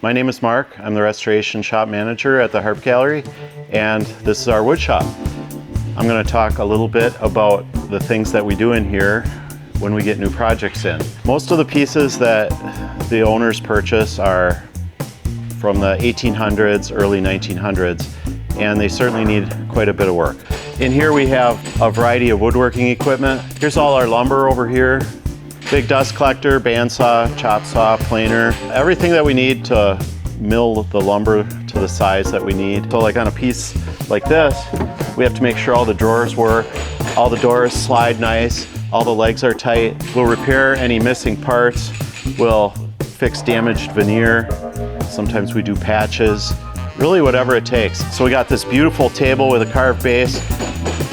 My name is Mark. I'm the restoration shop manager at the Harp Gallery, and this is our wood shop. I'm going to talk a little bit about the things that we do in here when we get new projects in. Most of the pieces that the owners purchase are from the 1800s, early 1900s, and they certainly need quite a bit of work. In here we have a variety of woodworking equipment. Here's all our lumber over here. Big dust collector, bandsaw, chop saw, planer, everything that we need to mill the lumber to the size that we need. So like on a piece like this, we have to make sure all the drawers work, all the doors slide nice, all the legs are tight. We'll repair any missing parts. We'll fix damaged veneer. Sometimes we do patches, really whatever it takes. So we got this beautiful table with a carved base,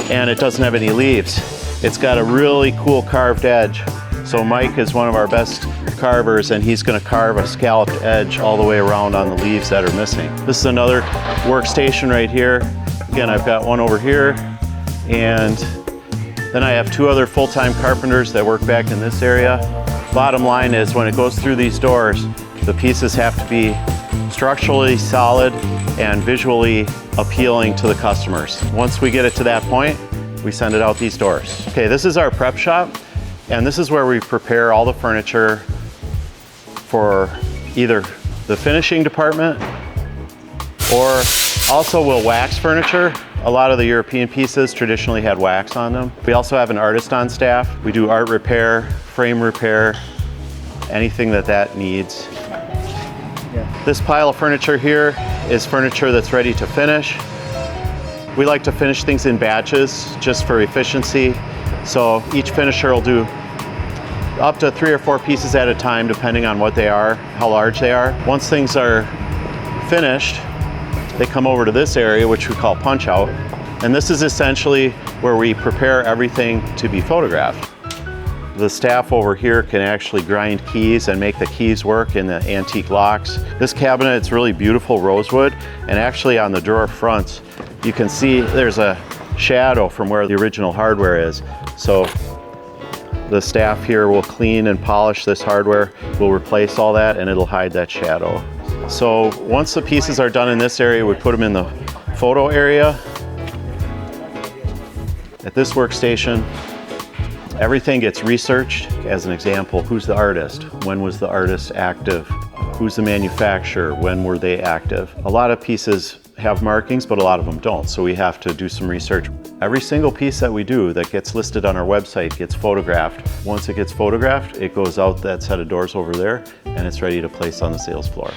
and it doesn't have any leaves. It's got a really cool carved edge. So Mike is one of our best carvers, and he's going to carve a scalloped edge all the way around on the leaves that are missing. This is another workstation right here. Again, I've got one over here, and then I have two other full-time carpenters that work back in this area. Bottom line is, when it goes through these doors, the pieces have to be structurally solid and visually appealing to the customers. Once we get it to that point, we send it out these doors. Okay, this is our prep shop. And this is where we prepare all the furniture for either the finishing department, or also we'll wax furniture. A lot of the European pieces traditionally had wax on them. We also have an artist on staff. We do art repair, frame repair, anything that needs. Yeah. This pile of furniture here is furniture that's ready to finish. We like to finish things in batches just for efficiency. So each finisher will do up to 3 or 4 pieces at a time, depending on what they are, how large they are. Once things are finished, they come over to this area, which we call punch out. And this is essentially where we prepare everything to be photographed. The staff over here can actually grind keys and make the keys work in the antique locks. This cabinet, it's really beautiful rosewood, and actually on the drawer fronts, you can see there's a shadow from where the original hardware is. So the staff here will clean and polish this hardware. We'll replace all that, and it'll hide that shadow. So once the pieces are done in this area, we put them in the photo area. At this workstation, everything gets researched. As an example, who's the artist? When was the artist active? Who's the manufacturer? When were they active? A lot of pieces have markings, but a lot of them don't, so we have to do some research. Every single piece that we do that gets listed on our website gets photographed. Once it gets photographed, it goes out that set of doors over there, and it's ready to place on the sales floor.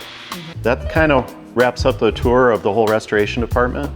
That kind of wraps up the tour of the whole restoration department.